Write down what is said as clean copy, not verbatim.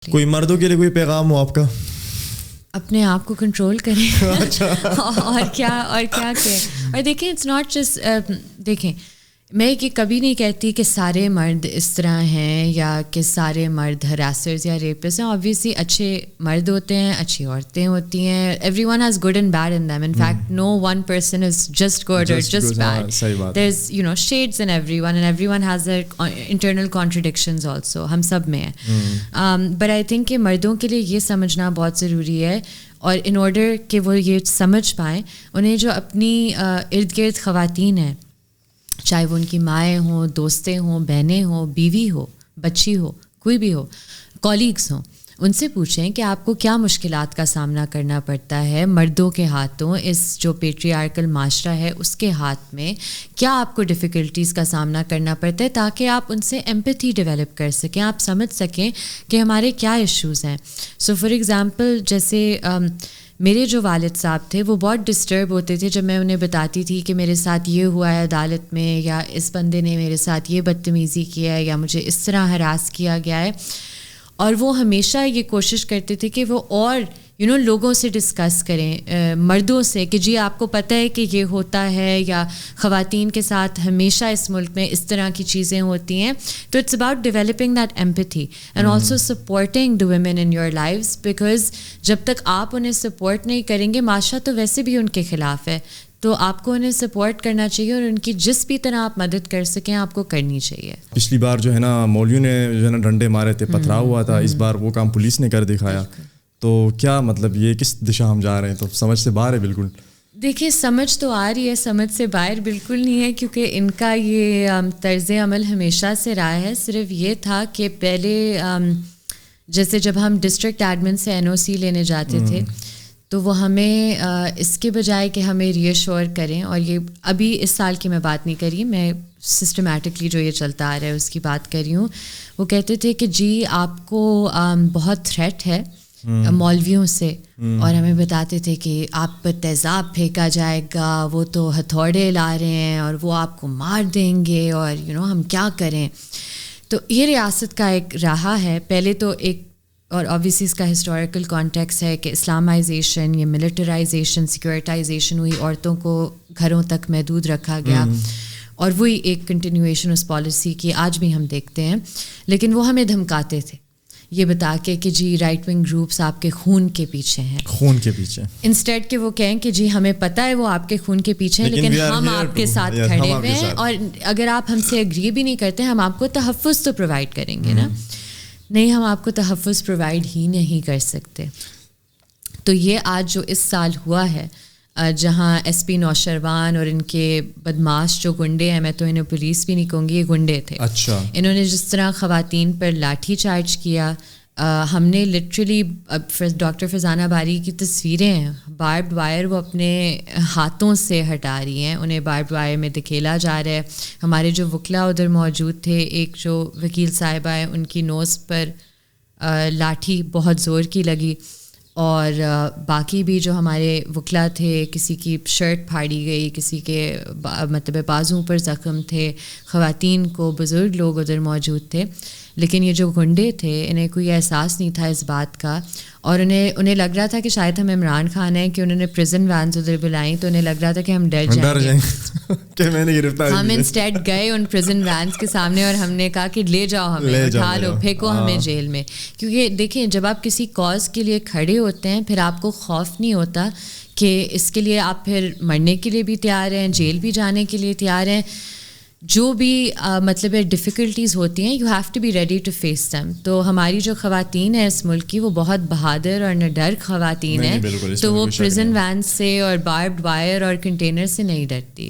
کوئی مردوں کے لیے کوئی پیغام ہو آپ کا؟ اپنے آپ کو کنٹرول کریں اور کیا کہیں. اور دیکھیں اٹس ناٹ جسٹ دیکھیں میں یہ کبھی نہیں کہتی کہ سارے مرد اس طرح ہیں یا کہ سارے مرد ہراسرز یا ریپسٹ ہیں. آبویسلی اچھے مرد ہوتے ہیں, اچھی عورتیں ہوتی ہیں. Every one has good and bad in them. In fact no one person is just good اور just bad. There is shades in every one and every one has their internal contradictions also. ہم سب میں ہیں. But I think کہ مردوں کے لیے یہ سمجھنا بہت ضروری ہے, اور ان آرڈر کہ وہ یہ سمجھ پائیں, انہیں جو اپنی ارد گرد خواتین ہیں, چاہے وہ ان کی مائیں ہوں, دوستیں ہوں, بہنیں ہوں, بیوی ہو, بچی ہو, کوئی بھی ہو, کولیگس ہوں, ان سے پوچھیں کہ آپ کو کیا مشکلات کا سامنا کرنا پڑتا ہے مردوں کے ہاتھوں. اس جو پیٹریارکل معاشرہ ہے اس کے ہاتھ میں کیا آپ کو ڈیفیکلٹیز کا سامنا کرنا پڑتا ہے, تاکہ آپ ان سے ایمپتھی ڈیولپ کر سکیں, آپ سمجھ سکیں کہ ہمارے کیا ایشوز ہیں. سو فار ایگزامپل جیسے میرے جو والد صاحب تھے وہ بہت ڈسٹرب ہوتے تھے جب میں انہیں بتاتی تھی کہ میرے ساتھ یہ ہوا ہے عدالت میں, یا اس بندے نے میرے ساتھ یہ بدتمیزی کیا ہے, یا مجھے اس طرح ہراس کیا گیا ہے. اور وہ ہمیشہ یہ کوشش کرتے تھے کہ وہ اور لوگوں سے ڈسکس کریں, مردوں سے, کہ جی آپ کو پتہ ہے کہ یہ ہوتا ہے, یا خواتین کے ساتھ ہمیشہ اس ملک میں اس طرح کی چیزیں ہوتی ہیں. تو it's about developing that empathy and also supporting the women in your lives, because جب تک آپ انہیں سپورٹ نہیں کریں گے, معاشرہ تو ویسے بھی ان کے خلاف ہے, تو آپ کو انہیں سپورٹ کرنا چاہیے, اور ان کی جس بھی طرح آپ مدد کر سکیں آپ کو کرنی چاہیے. پچھلی بار جو ہے نا مولویوں نے جو ہے نا ڈنڈے مارے تھے, پتھراؤ ہوا تھا, اس بار وہ کام پولیس نے کر دکھایا. تو کیا مطلب یہ کس دشا ہم جا رہے ہیں؟ تو سمجھ سے باہر ہے بالکل. دیکھیے سمجھ تو آ رہی ہے, سمجھ سے باہر بالکل نہیں ہے, کیونکہ ان کا یہ طرز عمل ہمیشہ سے رہا ہے. صرف یہ تھا کہ پہلے جیسے جب ہم ڈسٹرکٹ ایڈمن سے NOC لینے جاتے تھے, تو وہ ہمیں اس کے بجائے کہ ہمیں ری ایشور کریں, اور یہ ابھی اس سال کی میں بات نہیں کر رہی, میں سسٹمیٹکلی جو یہ چلتا آ رہا ہے اس کی بات کر رہی ہوں. وہ کہتے تھے کہ جی آپ کو بہت تھریٹ ہے مولویوں سے, اور ہمیں بتاتے تھے کہ آپ پر تیزاب پھینکا جائے گا, وہ تو ہتھوڑے لا رہے ہیں اور وہ آپ کو مار دیں گے, اور ہم کیا کریں. تو یہ ریاست کا ایک رہا ہے پہلے تو ایک, اور اوبویسلی اس کا ہسٹوریکل کانٹیکس ہے کہ اسلامائزیشن, یہ ملٹرائزیشن, سیکورٹائزیشن ہوئی, عورتوں کو گھروں تک محدود رکھا گیا, اور وہی ایک کنٹینیویشن اس پالیسی کی آج بھی ہم دیکھتے ہیں. لیکن وہ ہمیں دھمکاتے تھے یہ بتا کے کہ جی رائٹ ونگ گروپس آپ کے خون کے پیچھے ہیں, خون کے پیچھے, انسٹیڈ کہ وہ کہیں کہ جی ہمیں پتہ ہے وہ آپ کے خون کے پیچھے ہیں, لیکن ہم آپ کے ساتھ کھڑے ہوئے ہیں, اور اگر آپ ہم سے ایگری بھی نہیں کرتے ہم آپ کو تحفظ تو پرووائڈ کریں گے نا. نہیں, ہم آپ کو تحفظ پرووائڈ ہی نہیں کر سکتے. تو یہ آج جو اس سال ہوا ہے, جہاں SP نوشروان اور ان کے بدماش جو گنڈے ہیں, میں تو انہیں پولیس بھی نہیں کہوں گی, یہ گنڈے تھے. اچھا. انہوں نے جس طرح خواتین پر لاٹھی چارج کیا, ہم نے لٹرلی ڈاکٹر فضانہ باری کی تصویریں ہیں, باربڈ وائر وہ اپنے ہاتھوں سے ہٹا رہی ہیں, انہیں باربڈ وائر میں دھکیلا جا رہا ہے. ہمارے جو وکلا ادھر موجود تھے, ایک جو وکیل صاحبہ ہیں ان کی نوز پر لاٹھی بہت زور کی لگی, اور باقی بھی جو ہمارے وکلا تھے, کسی کی شرٹ پھاڑی گئی, کسی کے مطلب بازوں پر زخم تھے, خواتین کو, بزرگ لوگ ادھر موجود تھے. لیکن یہ جو گنڈے تھے انہیں کوئی احساس نہیں تھا اس بات کا, اور انہیں لگ رہا تھا کہ شاید ہم عمران خان ہیں کہ انہوں نے پریزن وینز ادھر بلائیں, تو انہیں لگ رہا تھا کہ ہم ڈر جائیں کہ میں نے گرفتار. ہم انسٹیڈ گئے ان پریزن وینز کے سامنے, اور ہم نے کہا کہ لے جاؤ ہمیں, اٹھا لو, پھینکو ہمیں جیل میں. کیونکہ دیکھیں جب آپ کسی کاز کے لیے کھڑے ہوتے ہیں, پھر آپ کو خوف نہیں ہوتا کہ اس کے لیے آپ پھر مرنے کے لیے بھی تیار ہیں, جیل بھی جانے کے لیے تیار ہیں. جو بھی مطلب ڈیفیکلٹیز ہوتی ہیں, you have to be ready to face them. تو ہماری جو خواتین ہیں اس ملک کی, وہ بہت بہادر اور نڈر خواتین ہیں, تو وہ پریزن وین سے اور باربڈ وائر اور کنٹینر سے نہیں ڈرتی.